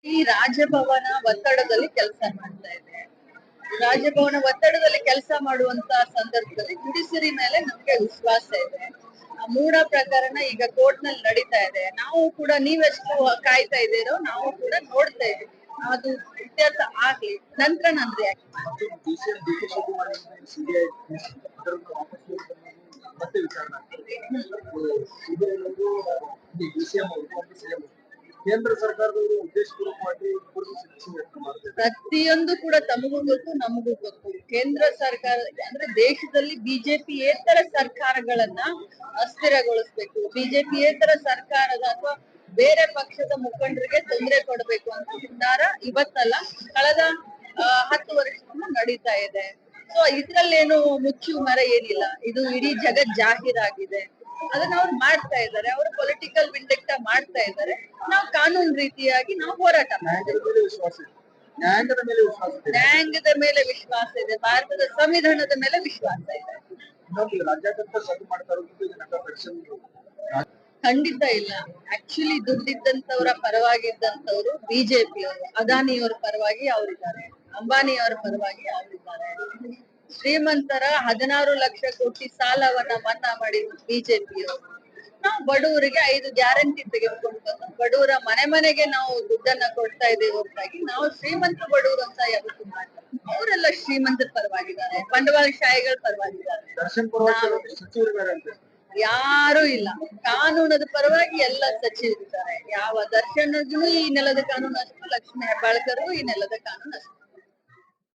ಈ ರಾಜಭವನ ಒತ್ತಡದಲ್ಲಿ ಕೆಲಸ ಮಾಡ್ತಾ ಇದೆ. ರಾಜಭವನ ಒತ್ತಡದಲ್ಲಿ ಕೆಲಸ ಮಾಡುವಂತ ಸಂದರ್ಭದಲ್ಲಿ ಜುಡಿಷಿಯರಿ ಮೇಲೆ ನಮ್ಗೆ ವಿಶ್ವಾಸ ಇದೆ. ಮೂಢ ಪ್ರಕರಣ ಈಗ ಕೋರ್ಟ್ ನಲ್ಲಿ ನಡೀತಾ ಇದೆ. ನಾವು ಕೂಡ ನೀವೆಷ್ಟು ಕಾಯ್ತಾ ಇದ್ದೀರೋ ನಾವು ಕೂಡ ನೋಡ್ತಾ ಇದ್ದೀವಿ. ಅದು ಇತ್ಯರ್ಥ ಆಗ್ಲಿ ನಂತರ ನಾನು ರಿಯಾಕ್ಟ್ ಕೇಂದ್ರ ಸರ್ಕಾರದವರು ಉದ್ದೇಶಪೂರ್ವಕವಾಗಿ ಪ್ರತಿಯೊಂದು ಕೂಡ ತಮಗೂ ಗೊತ್ತು ನಮಗೂ ಗೊತ್ತು. ಕೇಂದ್ರ ಸರ್ಕಾರ ಅಂದ್ರೆ ದೇಶದಲ್ಲಿ ಬಿಜೆಪಿಯೇತರ ಸರ್ಕಾರಗಳನ್ನ ಅಸ್ಥಿರಗೊಳಿಸ್ಬೇಕು, ಬಿಜೆಪಿಯೇತರ ಸರ್ಕಾರದ ಅಥವಾ ಬೇರೆ ಪಕ್ಷದ ಮುಖಂಡರಿಗೆ ತೊಂದರೆ ಕೊಡಬೇಕು ಅಂತ ನಿರ್ಧಾರ ಇವತ್ತಲ್ಲ ಕಳೆದ 10 ವರ್ಷದಿಂದ ನಡೀತಾ ಇದೆ. ಸೊ ಇದ್ರಲ್ಲೇನು ಮುಚ್ಚು ಮರ ಏನಿಲ್ಲ, ಇದು ಇಡೀ ಜಗತ್ ಜಾಹೀರಾಗಿದೆ. ಅದನ್ನ ಅವ್ರು ಮಾಡ್ತಾ ಇದ್ದಾರೆ, ಅವರು ಪೊಲಿಟಿಕಲ್ ವಿಂಡಕ್ಟ ಮಾಡ್ತಾ ಇದ್ದಾರೆ. ನಾವು ಕಾನೂನು ರೀತಿಯಾಗಿ ನಾವು ಹೋರಾಟ ಮಾಡ್ತೇವೆ. ನ್ಯಾಯಾಂಗದ ಮೇಲೆ ವಿಶ್ವಾಸ ಇದೆ, ಭಾರತದ ಸಂವಿಧಾನದ ಮೇಲೆ ವಿಶ್ವಾಸ ಇದೆ. ಖಂಡಿತ ಇಲ್ಲ. ಆಕ್ಚುಲಿ ದುಡ್ಡಿದ್ದಂತವರ ಪರವಾಗಿದ್ದಂತವ್ರು ಬಿಜೆಪಿಯವರು, ಅದಾನಿಯವರ ಪರವಾಗಿ ಅವರಿದ್ದಾರೆ, ಅಂಬಾನಿಯವರ ಪರವಾಗಿ ಅವರಿದ್ದಾರೆ. ಶ್ರೀಮಂತರ 16 ಲಕ್ಷ ಕೋಟಿ ಸಾಲವನ್ನ ಮನ್ನಾ ಮಾಡಿದ್ರು ಬಿಜೆಪಿಯವರು. ನಾವು ಬಡವರಿಗೆ 5 ಗ್ಯಾರಂಟಿ ತೆಗೆದುಕೊಂಡು ಬಂದು ಬಡವರ ಮನೆ ಮನೆಗೆ ನಾವು ದುಡ್ಡನ್ನ ಕೊಡ್ತಾ ಇದ್ದೇವೆ ಹೊರತಾಗಿ ನಾವು ಶ್ರೀಮಂತ ಬಡವರು ಅಂತ ಯಾವತ್ತೂ ಮಾಡ್ತಾರೆ. ಅವರೆಲ್ಲ ಶ್ರೀಮಂತರ ಪರವಾಗಿದ್ದಾರೆ, ಬಂಡವಾಳಶಾಹಿಗಳ ಪರವಾಗಿದ್ದಾರೆ. ಯಾರು ಇಲ್ಲ. ಕಾನೂನದ ಪರವಾಗಿ ಎಲ್ಲ ಸಚಿವರಿದ್ದಾರೆ. ಯಾವ ದರ್ಶನಗೂ ಈ ನೆಲದ ಕಾನೂನು ಅಷ್ಟು, ಲಕ್ಷ್ಮೀ ಹೆಬ್ಬಾಳ್ಕರ್ಗೂ ಈ ನೆಲದ ಕಾನೂನು ಅಷ್ಟು.